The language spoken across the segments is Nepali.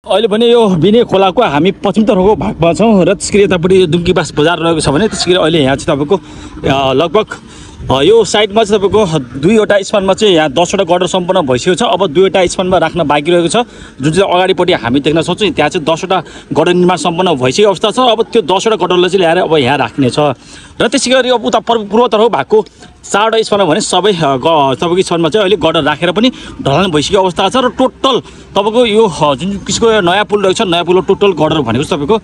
अहिले भने यो बिने खोलाको हामी पश्चिमतर्फको भागमा छौँ र त्यसरी यतापट्टि दुम्कीबास बजार रहेको छ भने त्यसरी अहिले यहाँ चाहिँ तपाईँको लगभग यो साइडमा चाहिँ तपाईँको 2वटा स्पानमा चाहिँ यहाँ 10वटा गर्डर सम्पन्न भइसकेको छ। अब 2वटा स्पानमा राख्न बाँकी रहेको छ, जुन चाहिँ अगाडिपट्टि हामी देख्न सक्छौँ। त्यहाँ चाहिँ 10वटा गर्डर निर्माण सम्पन्न भइसकेको अवस्था छ। अब त्यो 10वटा गर्डरलाई चाहिँ ल्याएर अब यहाँ राख्ने छ र त्यसै गरी अब उता पूर्वतर्फ भएको 4वटा स्पानमा भने सबै तपाईँको स्पानमा चाहिँ अहिले गर्डर राखेर पनि ढलान भइसकेको अवस्था छ। र टोटल तपाईँको यो जुन किसिमको नयाँ पुल रहेको छ, नयाँ पुलको टोटल गर्डर भनेको चाहिँ तपाईँको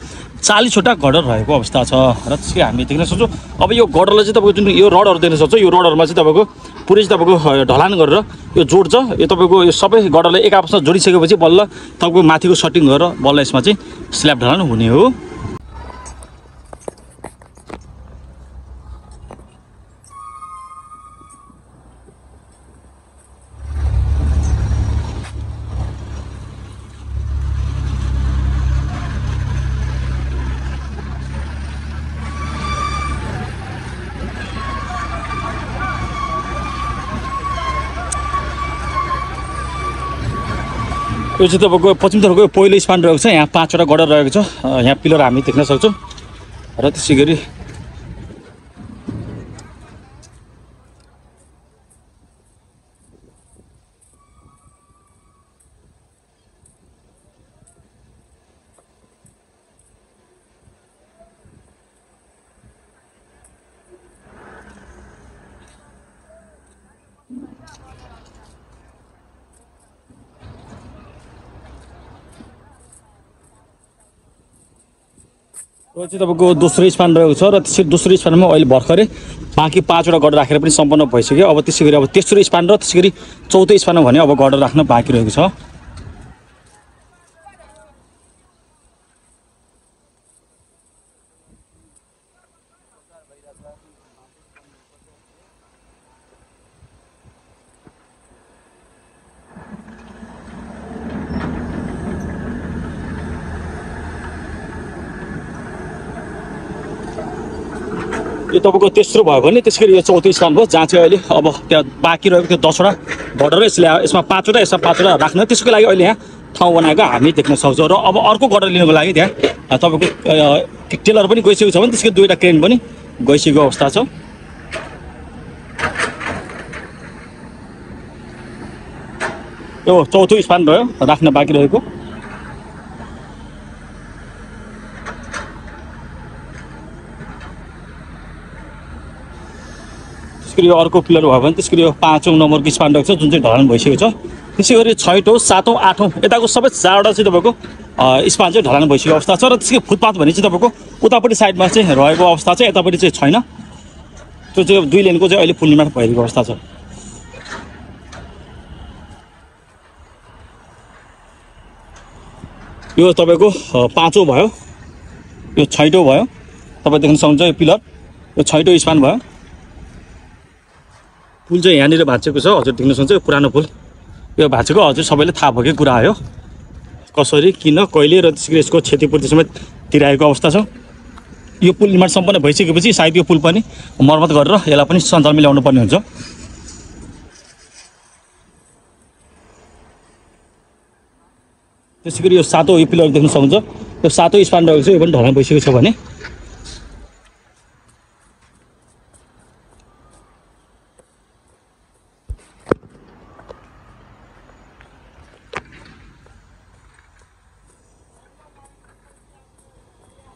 40वटा गर्डर रहेको अवस्था छ र त्यसै हामी देख्न सक्छौँ। अब यो गर्डरलाई चाहिँ तपाईँको जुन यो रडहरू देख्न सक्छौँ, यो रडहरूमा चाहिँ तपाईँको पुरै चाहिँ तपाईँको ढलान गरेर यो जोड्छ। यो तपाईँको यो सबै गर्डरले एक आपसमा जोडिसकेपछि बल्ल तपाईँको माथिको सटिङ गरेर बल्ल यसमा चाहिँ स्ल्याब ढलान हुने हो। यो चाहिँ तपाईँको पश्चिमतर्फको पहिलो स्पान रहेको छ। यहाँ 5वटा गर्डर रहेको छ, यहाँ पिलर हामी देख्न सक्छौँ र त्यसै गरी यो चाहिँ तपाईँको दोस्रो स्पान रहेको छ र त्यसरी दोस्रो स्पानमा अहिले भर्खरै बाँकी 5वटा गर्डर राखेर पनि सम्पन्न भइसक्यो। अब त्यसै गरी अब तेस्रो स्पान र त्यसै गरी चौथो स्पानमा भने अब गर्डर राख्न बाँकी रहेको छ। यो तपाईँको तेस्रो भयो भने त्यसरी यो चौथो स्पान भयो, जहाँ चाहिँ अहिले अब त्यहाँ बाँकी रहेको त्यो 10वटा गर्डर यसमा 5वटा यसमा 5वटा राख्न त्यसको लागि अहिले यहाँ ठाउँ बनाएको हामी देख्न सक्छौँ। र अब अर्को गर्डर लिनुको लागि त्यहाँ तपाईँको टेलर पनि गइसकेको छ भने त्यसको 2वटा क्रेन पनि गइसकेको अवस्था छ। यो चौथो स्पान भयो राख्न बाँकी रहेको। त्यसको यो अर्को पिलर भयो भने त्यसको यो 5औं नम्बरको स्पान रहेको छ, जुन चाहिँ ढलान भइसकेको छ। त्यसै गरी 6औं 7औं 8औं यताको सबै 4वटा चाहिँ तपाईँको स्पान चाहिँ ढलान भइसकेको अवस्था छ। र त्यसको फुटपाथ भने चाहिँ तपाईँको उतापट्टि साइडमा चाहिँ रहेको अवस्था छ, यतापट्टि चाहिँ छैन। त्यो चाहिँ 2 लेनको चाहिँ अहिले पुल निर्माण भइरहेको अवस्था छ। यो तपाईँको 5औं भयो, यो 6औं भयो, तपाईँ देख्न सक्नुहुन्छ। यो पिलर यो 6औं स्पान भयो। पुल चाहिँ यहाँनिर भाँचेको छ, हजुर देख्न सक्नुहुन्छ। यो पुरानो पुल यो भाँचेको हजुर सबैले थाहा भएकै कुरा हो, कसरी किन कहिले र त्यसरी यसको क्षतिपूर्ति समेत तिराएको अवस्था छ। यो पुल निर्माण सम्पन्न भइसकेपछि सायद यो पुल पनि मर्मत गरेर यसलाई पनि सञ्चालनमा ल्याउनु पर्ने हुन्छ। त्यसै गरी यो 7औं यो पिलर देख्न सक्नुहुन्छ। यो 7औं स्पान रहेको छ, यो पनि ढलान भइसकेको छ भने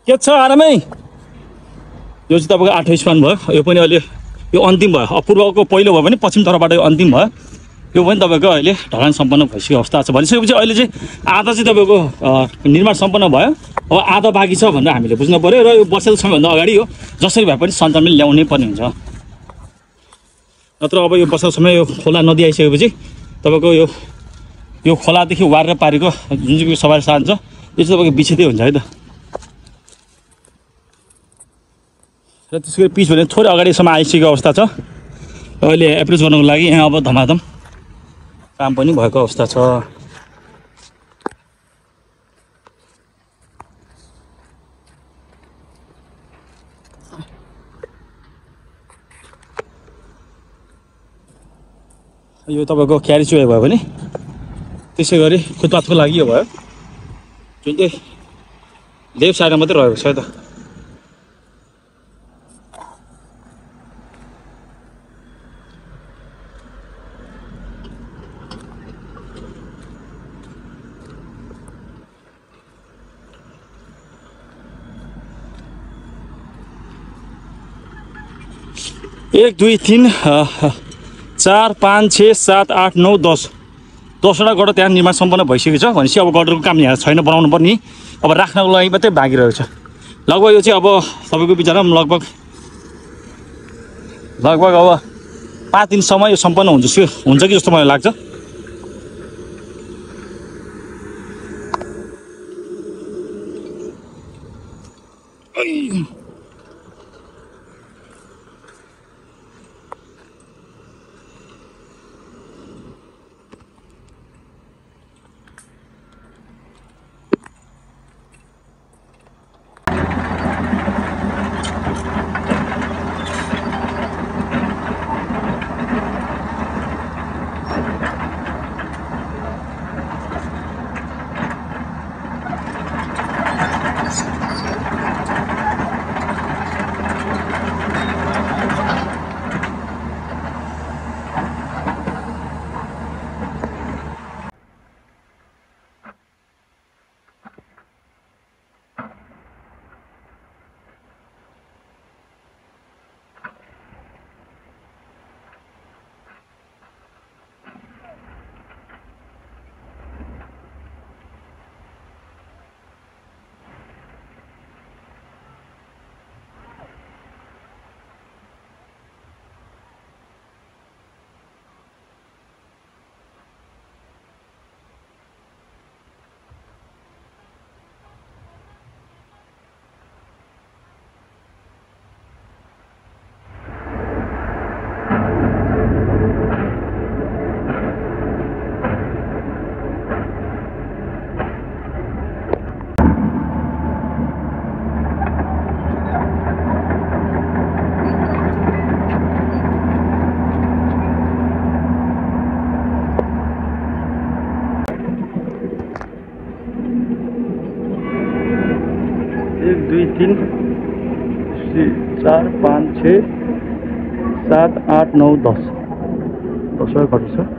के छ आरामै। यो चाहिँ तपाईँको 8औं स्पान भयो, यो पनि अहिले यो अन्तिम भयो। पूर्वको पहिलो भयो भने पश्चिम तर्फबाट यो अन्तिम भयो। यो पनि तपाईँको अहिले ढलान सम्पन्न भइसकेको अवस्था छ। भनिसकेपछि अहिले चाहिँ आधा चाहिँ तपाईँको निर्माण सम्पन्न भयो, अब आधा बाँकी छ भनेर हामीले बुझ्नु पऱ्यो। र यो बसेको समयभन्दा अगाडि यो जसरी भए पनि सञ्चालनमा ल्याउनै पर्ने हुन्छ, नत्र अब यो बसेको समय यो खोला नदी आइसकेपछि तपाईँको यो खोलादेखि वारेर पारेको जुन चाहिँ सवारी साधन छ यो चाहिँ तपाईँको बिछिँदै हुन्छ है त। र त्यसको पिच भने थोरै अगाडिसम्म आइसकेको अवस्था छ। अहिले एप्रोच गर्नुको लागि यहाँ अब धमाधम काम पनि भएको अवस्था छ। यो तपाईँको क्यारिज वे भयो भने त्यसै गरी फुटपाथको लागि यो भयो। जुन चाहिँ लेफ्ट साइडमा मात्रै रहेको छ त। एक दुई तिन 4 5 6 7 8 9 10 10वटा गडर त्यहाँ निर्माण सम्पन्न भइसकेको छ। भनेपछि अब गडरको काम यहाँ छैन, बनाउनु पर्ने, अब राख्नको लागि मात्रै बाँकी रहेको छ। लगभग यो चाहिँ अब तपाईँको विचारमा लगभग अब 5 दिनसम्म यो सम्पन्न हुन्छ कि जस्तो मलाई लाग्छ। एक दुई तिन 4 5 6 7 8 9 10 10वटा गडर छ।